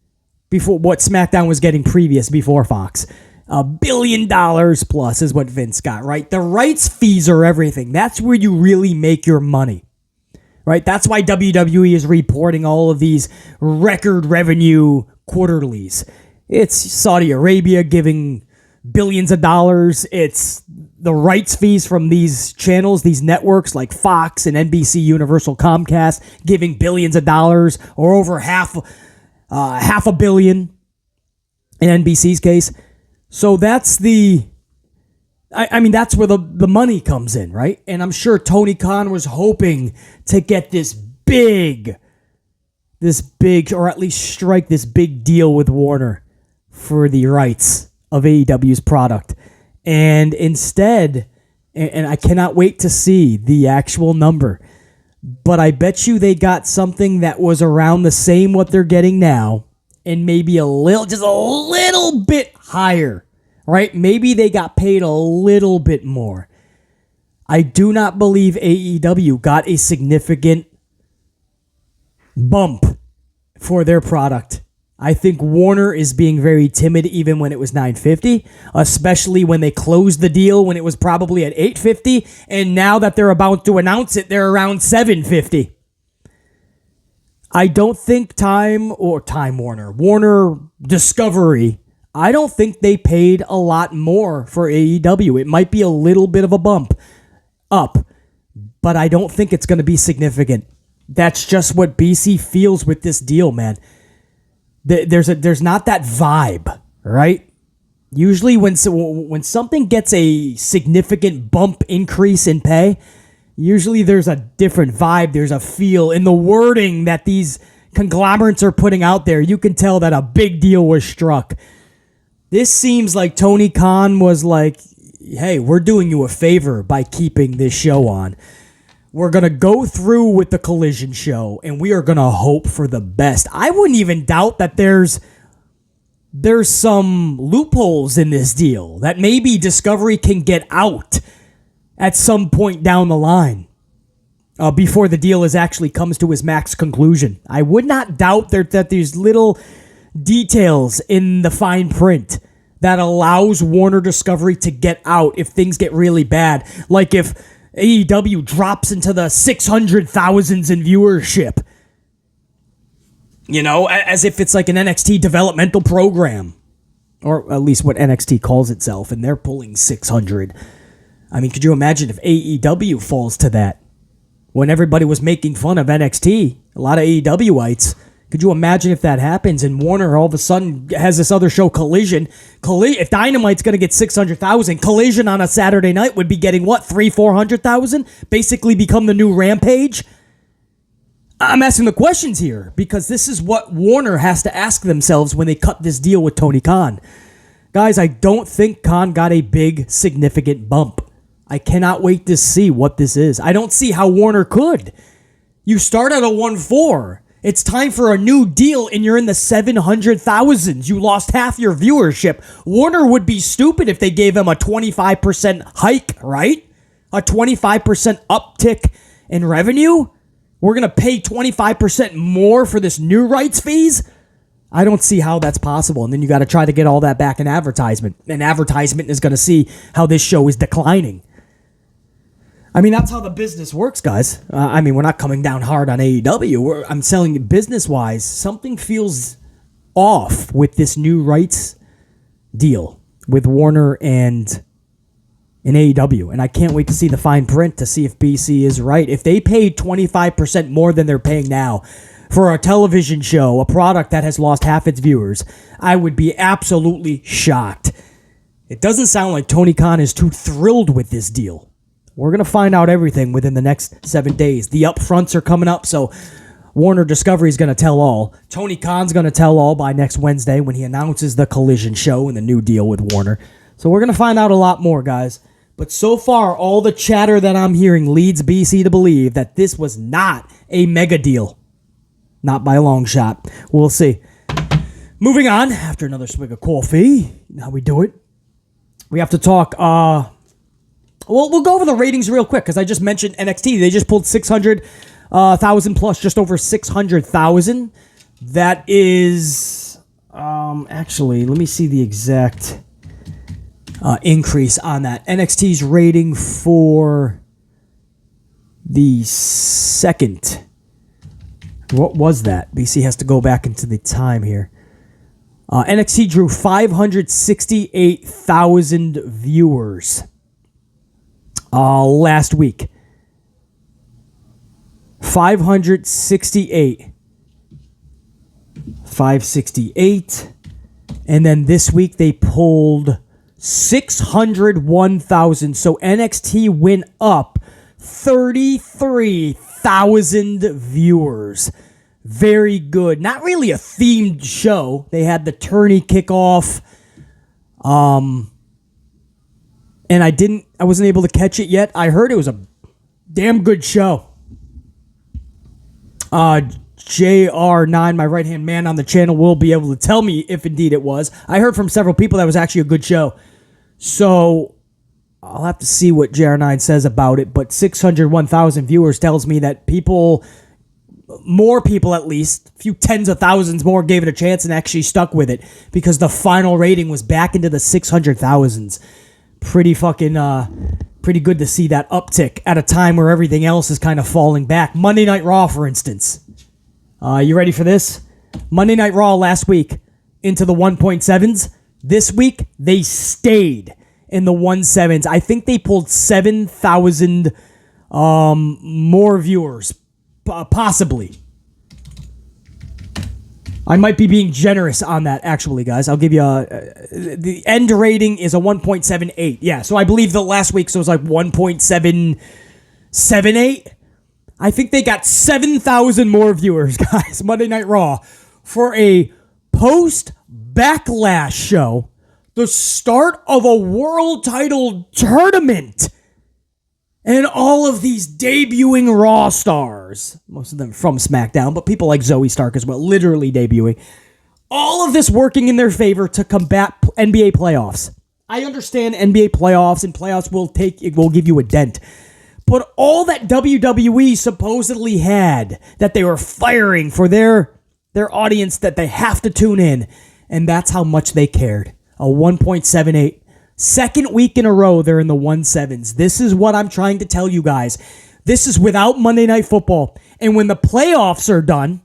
before what SmackDown was getting before Fox. $1 billion plus is what Vince got, right? The rights fees are everything. That's where you really make your money, right? That's why WWE is reporting all of these record revenue quarterlies. It's Saudi Arabia giving billions of dollars. It's the rights fees from these channels, these networks like Fox and NBC, Universal, Comcast, giving billions of dollars, or over half $500 million in NBC's case. So that's that's where the money comes in, right? And I'm sure Tony Khan was hoping to get this big, or at least strike this big deal with Warner for the rights of AEW's product. And instead, and I cannot wait to see the actual number, but I bet you they got something that was around the same what they're getting now, and maybe just a little bit higher, right? Maybe they got paid a little bit more. I do not believe AEW got a significant bump for their product. I think Warner is being very timid even when it was $950, especially when they closed the deal when it was probably at $850, and now that they're about to announce it, they're around $750. I don't think Warner Discovery, I don't think they paid a lot more for AEW. It might be a little bit of a bump up, but I don't think it's going to be significant. That's just what BC feels with this deal, man. There's not that vibe, right? Usually when something gets a significant bump increase in pay, usually there's a different vibe, there's a feel in the wording that these conglomerates are putting out there. You can tell that a big deal was struck. This seems like Tony Khan was like, hey, we're doing you a favor by keeping this show on. We're going to go through with the Collision show, and we are going to hope for the best. I wouldn't even doubt that there's some loopholes in this deal, that maybe Discovery can get out at some point down the line before the deal actually comes to its max conclusion. I would not doubt that there's little details in the fine print that allows Warner Discovery to get out if things get really bad. Like if AEW drops into the 600,000s in viewership. You know, as if it's like an NXT developmental program. Or at least what NXT calls itself, and they're pulling 600. I mean, could you imagine if AEW falls to that? When everybody was making fun of NXT, a lot of AEWites, could you imagine if that happens and Warner all of a sudden has this other show, Collision? If Dynamite's going to get 600,000, Collision on a Saturday night would be getting what, 400,000? Basically become the new Rampage? I'm asking the questions here because this is what Warner has to ask themselves when they cut this deal with Tony Khan. Guys, I don't think Khan got a big, significant bump. I cannot wait to see what this is. I don't see how Warner could. You start at a 1.4. It's time for a new deal, and you're in the 700,000s. You lost half your viewership. Warner would be stupid if they gave him a 25% hike, right? A 25% uptick in revenue? We're going to pay 25% more for this new rights fees? I don't see how that's possible. And then you got to try to get all that back in advertisement. And advertisement is going to see how this show is declining. I mean, that's how the business works, guys. I mean, we're not coming down hard on AEW. I'm selling it business-wise. Something feels off with this new rights deal with Warner and AEW. And I can't wait to see the fine print to see if BC is right. If they paid 25% more than they're paying now for a television show, a product that has lost half its viewers, I would be absolutely shocked. It doesn't sound like Tony Khan is too thrilled with this deal. We're going to find out everything within the next 7 days. The upfronts are coming up, so Warner Discovery is going to tell all. Tony Khan's going to tell all by next Wednesday when he announces the Collision show and the new deal with Warner. So we're going to find out a lot more, guys. But so far, all the chatter that I'm hearing leads BC to believe that this was not a mega deal. Not by a long shot. We'll see. Moving on, after another swig of coffee, how we do it. We have to talk, we'll go over the ratings real quick, because I just mentioned NXT. They just pulled 600,000 plus, just over 600,000. That is, actually, let me see the exact increase on that. NXT's rating for the second. What was that? BC has to go back into the time here. NXT drew 568,000 viewers last week. 568. And then this week they pulled 601,000. So NXT went up 33,000 viewers. Very good. Not really a themed show. They had the tourney kickoff. And I wasn't able to catch it yet. I heard it was a damn good show. JR9, my right-hand man on the channel, will be able to tell me if indeed it was. I heard from several people that was actually a good show. So I'll have to see what JR9 says about it. But 601,000 viewers tells me that more people at least, a few tens of thousands more, gave it a chance and actually stuck with it, because the final rating was back into the 600,000s. Pretty good to see that uptick at a time where everything else is kind of falling back. Monday Night Raw, for instance. You ready for this? Monday Night Raw last week into the 1.7s. This week, they stayed in the 1.7s. I think they pulled 7,000 more viewers. Possibly. I might be being generous on that, actually, guys. I'll give you the end rating is a 1.78. Yeah, so I believe the last week, so it was like 1.778. I think they got 7,000 more viewers, guys. Monday Night Raw for a post-Backlash show. The start of a world title tournament. And all of these debuting Raw stars, most of them from SmackDown, but people like Zoe Stark as well, literally debuting. All of this working in their favor to combat NBA playoffs. I understand NBA playoffs and playoffs will give you a dent. But all that WWE supposedly had, that they were firing for their audience, that they have to tune in, and that's how much they cared. A 1.78. Second week in a row, they're in the 1.7s. This is what I'm trying to tell you guys. This is without Monday Night Football. And when the playoffs are done,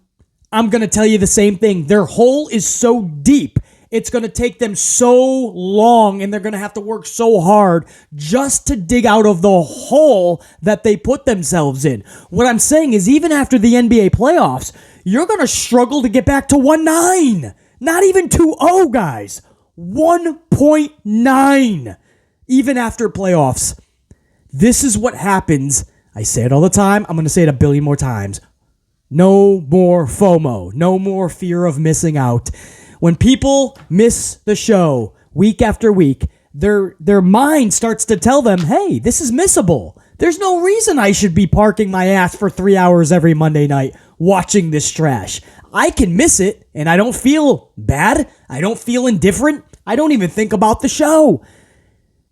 I'm going to tell you the same thing. Their hole is so deep. It's going to take them so long, and they're going to have to work so hard just to dig out of the hole that they put themselves in. What I'm saying is, even after the NBA playoffs, you're going to struggle to get back to 1.9. Not even 2.0, guys. 1.9, even after playoffs. This is what happens. I say it all the time. I'm going to say it a billion more times. No more FOMO. No more fear of missing out. When people miss the show week after week, their mind starts to tell them, hey, this is missable. There's no reason I should be parking my ass for 3 hours every Monday night watching this trash. I can miss it, and I don't feel bad. I don't feel indifferent. I don't even think about the show.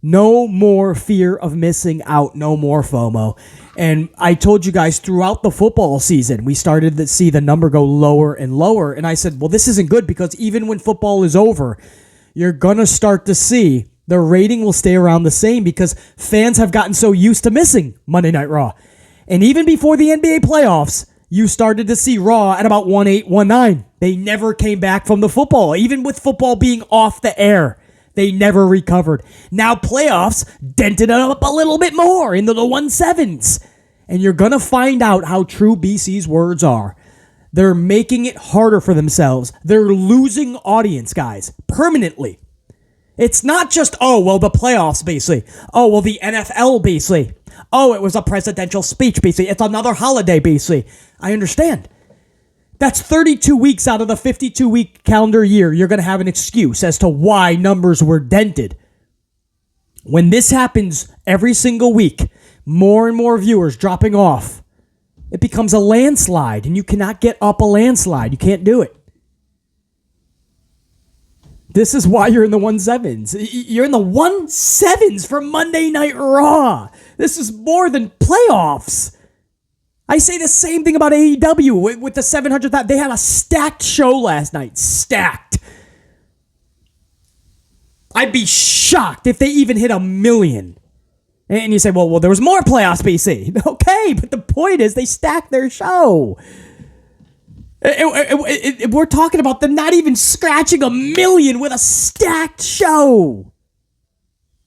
No more fear of missing out. No more FOMO. And I told you guys throughout the football season, we started to see the number go lower and lower. And I said, well, this isn't good, because even when football is over, you're going to start to see The rating will stay around the same because fans have gotten so used to missing Monday Night Raw. And even before the NBA playoffs, you started to see Raw at about 1-8, 1-9. They never came back from the football. Even with football being off the air, they never recovered. Now playoffs dented it up a little bit more into the 1-7s. And you're going to find out how true BC's words are. They're making it harder for themselves. They're losing audience, guys, permanently. It's not just, the playoffs, basically. The NFL, basically. It was a presidential speech, basically. It's another holiday, basically. I understand. That's 32 weeks out of the 52-week calendar year. You're going to have an excuse as to why numbers were dented. When this happens every single week, more and more viewers dropping off, it becomes a landslide, and you cannot get up a landslide. You can't do it. This is why you're in the 1-7s. You're in the 1-7s for Monday Night Raw. This is more than playoffs. I say the same thing about AEW with the 700,000. They had a stacked show last night. Stacked. I'd be shocked if they even hit 1 million. And you say, well, there was more playoffs, BC. Okay, but the point is they stacked their show. We're talking about them not even scratching 1 million with a stacked show.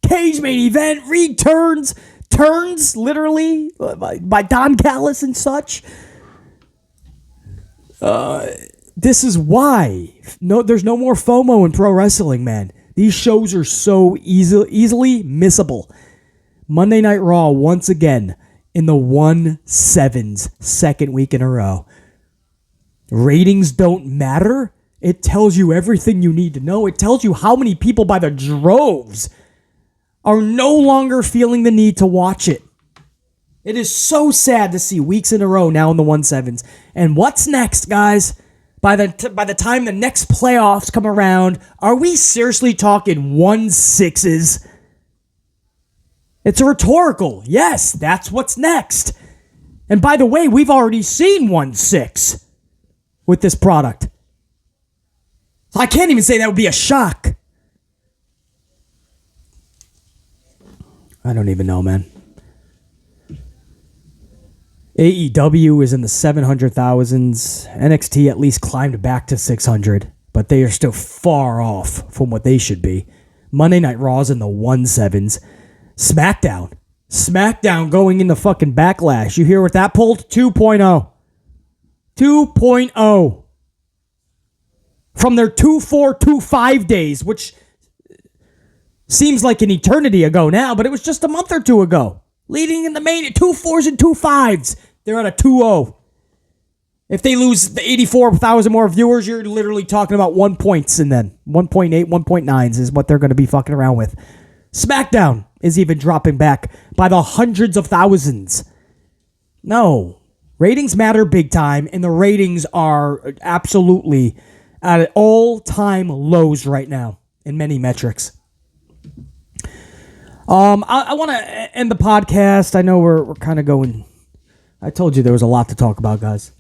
Cage main event, returns, turns, literally, by Don Callis and such. This is why. No, there's no more FOMO in pro wrestling, man. These shows are so easily missable. Monday Night Raw, once again, in the 1-7s, second week in a row. Ratings don't matter. It tells you everything you need to know. It tells you how many people by the droves are no longer feeling the need to watch it. It is so sad to see weeks in a row now in the 1-7s. And what's next, guys? By the time the next playoffs come around, are we seriously talking 1-6s? It's a rhetorical. Yes, that's what's next. And by the way, we've already seen 1-6 with this product. So I can't even say that would be a shock. I don't even know, man. AEW is in the 700,000s. NXT at least climbed back to 600, but they are still far off from what they should be. Monday Night Raw is in the 1-7s. SmackDown going into fucking Backlash. You hear what that pulled? 2.0. 2.0. From their 2-4, 2-5 days, which seems like an eternity ago now, but it was just a month or two ago. Leading in the main 2-4s and 2-5s. They're on a 2-0. If they lose the 84,000 more viewers, you're literally talking about 1 points, and then 1.8, 1.9s is what they're going to be fucking around with. SmackDown is even dropping back by the hundreds of thousands. No. Ratings matter big time, and the ratings are absolutely at all-time lows right now in many metrics. I want to end the podcast. I know we're kind of going... I told you there was a lot to talk about, guys.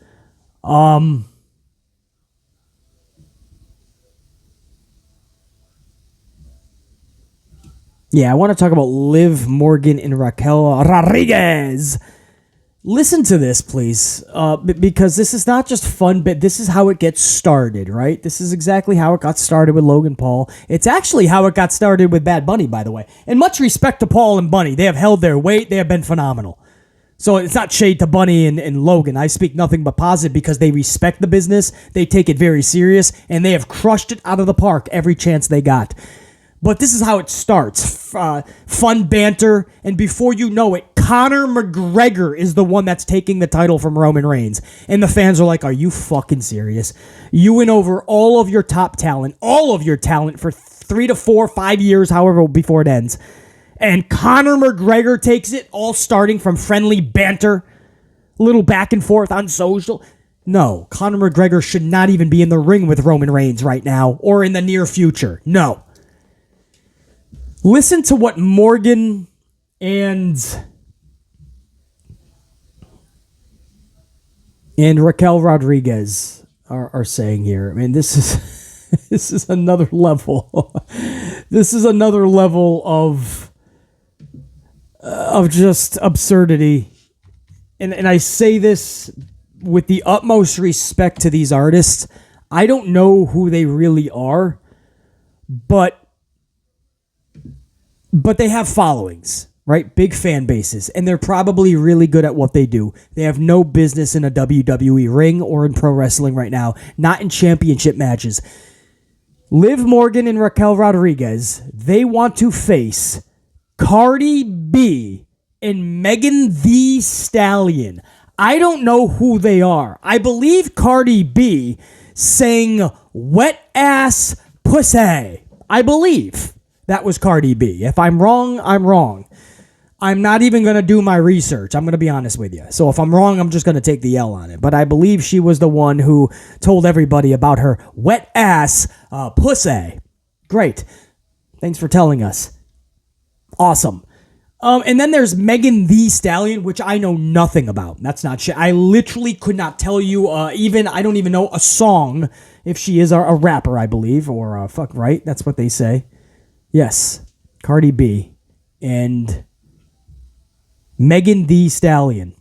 Yeah, I want to talk about Liv Morgan and Raquel Rodriguez. Listen to this, please, because this is not just fun, but this is how it gets started, right? This is exactly how it got started with Logan Paul. It's actually how it got started with Bad Bunny, by the way. And much respect to Paul and Bunny. They have held their weight. They have been phenomenal. So it's not shade to Bunny and Logan. I speak nothing but positive because they respect the business. They take it very serious, and they have crushed it out of the park every chance they got. But this is how it starts. Fun banter, and before you know it, Conor McGregor is the one that's taking the title from Roman Reigns. And the fans are like, are you fucking serious? You win over all of your top talent, for 3 to 4, 5 years, however, before it ends. And Conor McGregor takes it, all starting from friendly banter, little back and forth on social. No, Conor McGregor should not even be in the ring with Roman Reigns right now or in the near future. No. Listen to what Morgan and Raquel Rodriguez are saying here. I mean, this is another level. This is another level of just absurdity. And I say this with the utmost respect to these artists. I don't know who they really are, but they have followings, right? Big fan bases, and they're probably really good at what they do. They have no business in a WWE ring or in pro wrestling right now, not in championship matches. Liv Morgan and Raquel Rodriguez, they want to face Cardi B and Megan Thee Stallion. I don't know who they are. I believe Cardi B sang Wet Ass Pussy. I believe that was Cardi B. If I'm wrong, I'm wrong. I'm not even going to do my research. I'm going to be honest with you. So if I'm wrong, I'm just going to take the L on it. But I believe she was the one who told everybody about her wet ass pussy. Great. Thanks for telling us. Awesome. And then there's Megan Thee Stallion, which I know nothing about. That's not shit. I literally could not tell you I don't even know a song if she is a rapper, I believe, or fuck right. That's what they say. Yes. Cardi B and Megan Thee Stallion.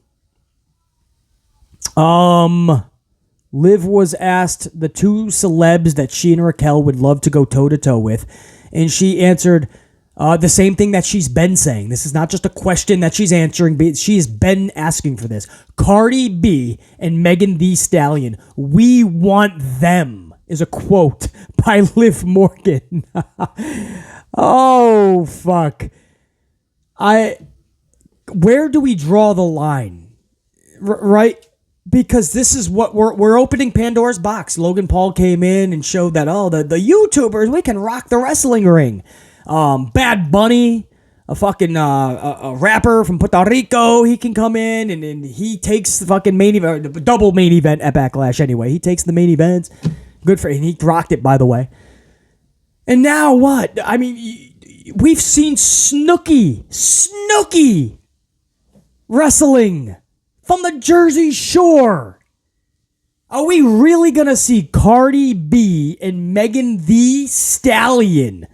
Liv was asked the two celebs that she and Raquel would love to go toe-to-toe with, and she answered the same thing that she's been saying. This is not just a question that she's answering, but she has been asking for this. Cardi B and Megan Thee Stallion. We want them is a quote by Liv Morgan. Oh, fuck. Where do we draw the line? Right? Because this is what we're opening Pandora's box. Logan Paul came in and showed that, the YouTubers, we can rock the wrestling ring. Bad Bunny, a fucking a rapper from Puerto Rico, he can come in and he takes the fucking main event, double main event at Backlash anyway. He takes the main events. Good for him. He rocked it, by the way. And now what? I mean, we've seen Snooki wrestling from the Jersey Shore. Are we really going to see Cardi B and Megan Thee Stallion?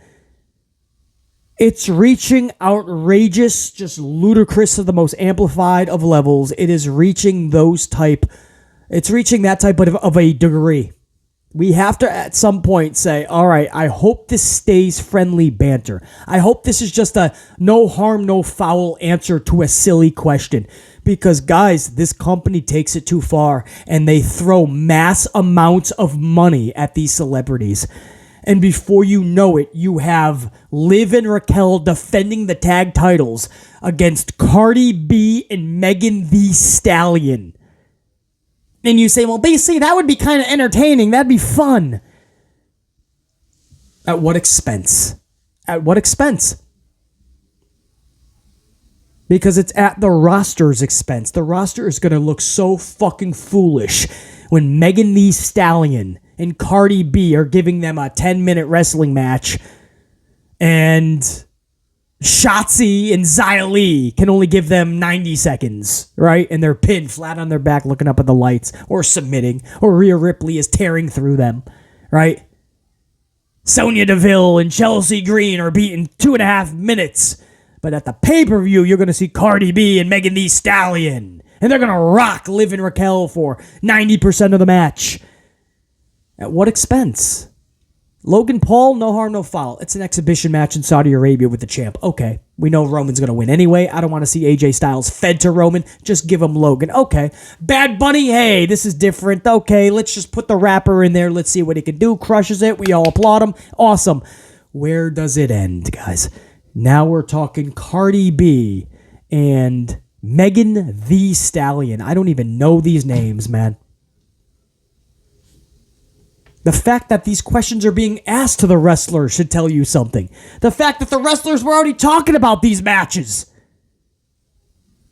It's reaching outrageous, just ludicrous to the most amplified of levels. It is reaching it's reaching that type of a degree. We have to at some point say, all right, I hope this stays friendly banter. I hope this is just a no harm, no foul answer to a silly question. Because, guys, this company takes it too far and they throw mass amounts of money at these celebrities. And before you know it, you have Liv and Raquel defending the tag titles against Cardi B and Megan Thee Stallion. And you say, well, BC, that would be kind of entertaining. That'd be fun. At what expense? At what expense? Because it's at the roster's expense. The roster is going to look so fucking foolish when Megan Thee Stallion and Cardi B are giving them a 10-minute wrestling match and Shotzi and Xia Li can only give them 90 seconds, right? And they're pinned flat on their back looking up at the lights or submitting, or Rhea Ripley is tearing through them, right? Sonya Deville and Chelsea Green are beaten 2.5 minutes. But at the pay-per-view, you're going to see Cardi B and Megan Thee Stallion. And they're going to rock Liv and Raquel for 90% of the match. At what expense? Logan Paul, no harm, no foul. It's an exhibition match in Saudi Arabia with the champ. Okay, we know Roman's going to win anyway. I don't want to see AJ Styles fed to Roman. Just give him Logan. Okay. Bad Bunny, hey, this is different. Okay, let's just put the rapper in there. Let's see what he can do. Crushes it. We all applaud him. Awesome. Where does it end, guys? Now we're talking Cardi B and Megan Thee Stallion. I don't even know these names, man. The fact that these questions are being asked to the wrestlers should tell you something. The fact that the wrestlers were already talking about these matches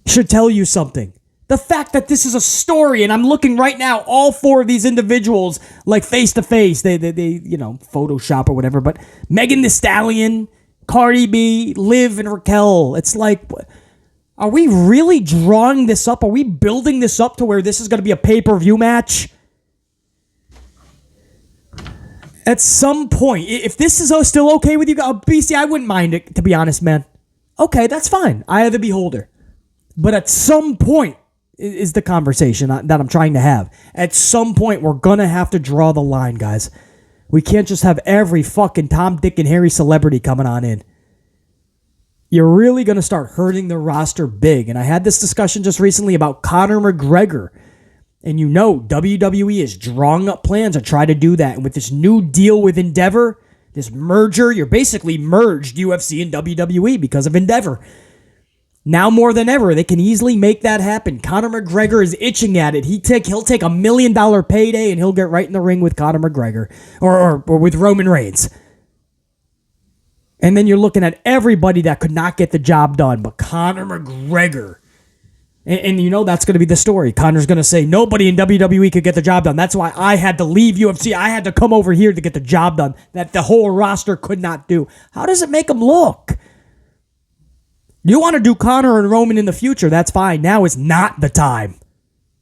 should tell you something. The fact that this is a story, and I'm looking right now, all four of these individuals, like face to face, they Photoshop or whatever, but Megan Thee Stallion, Cardi B, Liv, and Raquel. It's like, are we really drawing this up? Are we building this up to where this is going to be a pay-per-view match? At some point, if this is still okay with you guys, BC, I wouldn't mind it, to be honest, man. Okay, that's fine. Eye of the beholder. But at some point is the conversation that I'm trying to have. At some point, we're going to have to draw the line, guys. We can't just have every fucking Tom, Dick, and Harry celebrity coming on in. You're really going to start hurting the roster big. And I had this discussion just recently about Conor McGregor. And you know WWE is drawing up plans to try to do that. And with this new deal with Endeavor, this merger, you're basically merged UFC and WWE because of Endeavor. Now more than ever, they can easily make that happen. Conor McGregor is itching at it. He'll take $1 million payday and he'll get right in the ring with Conor McGregor or with Roman Reigns. And then you're looking at everybody that could not get the job done, but Conor McGregor. And you know that's going to be the story. Conor's going to say, nobody in WWE could get the job done. That's why I had to leave UFC. I had to come over here to get the job done that the whole roster could not do. How does it make him look? You want to do Conor and Roman in the future, that's fine. Now is not the time.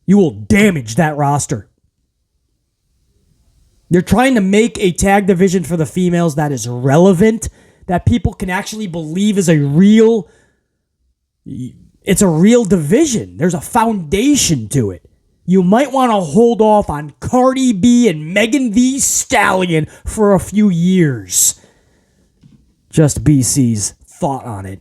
You will damage that roster. You're trying to make a tag division for the females that is relevant, that people can actually believe is a real... It's a real division. There's a foundation to it. You might want to hold off on Cardi B and Megan Thee Stallion for a few years. Just BC's thought on it.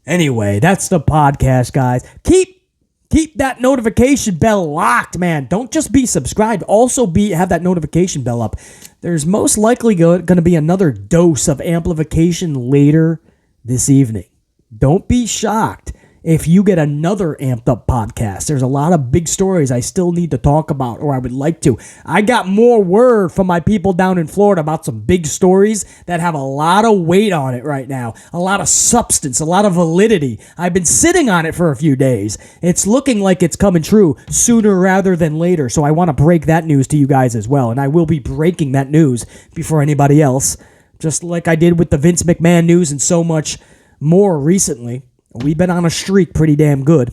Anyway, that's the podcast, guys. Keep that notification bell locked, man. Don't just be subscribed. Also have that notification bell up. There's most likely going to be another dose of amplification later this evening. Don't be shocked if you get another amped up podcast. There's a lot of big stories I still need to talk about, or I would like to. I got more word from my people down in Florida about some big stories that have a lot of weight on it right now. A lot of substance, a lot of validity. I've been sitting on it for a few days. It's looking like it's coming true sooner rather than later. So I want to break that news to you guys as well. And I will be breaking that news before anybody else, just like I did with the Vince McMahon news and so much more recently. We've been on a streak pretty damn good.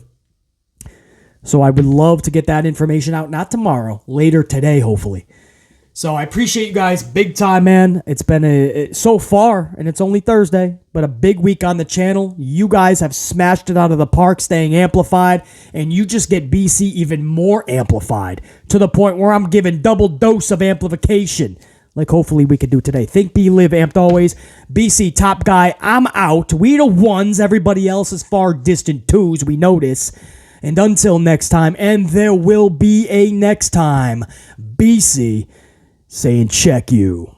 So I would love to get that information out, not tomorrow, later today, hopefully. So I appreciate you guys big time, man. It's been so far, and it's only Thursday, but a big week on the channel. You guys have smashed it out of the park, staying amplified, and you just get BC even more amplified to the point where I'm giving double dose of amplification. Like hopefully we could do today. Think, be, live, amped always. BC, top guy. I'm out. We the ones. Everybody else is far distant twos. We notice. And until next time, and there will be a next time, BC saying check you.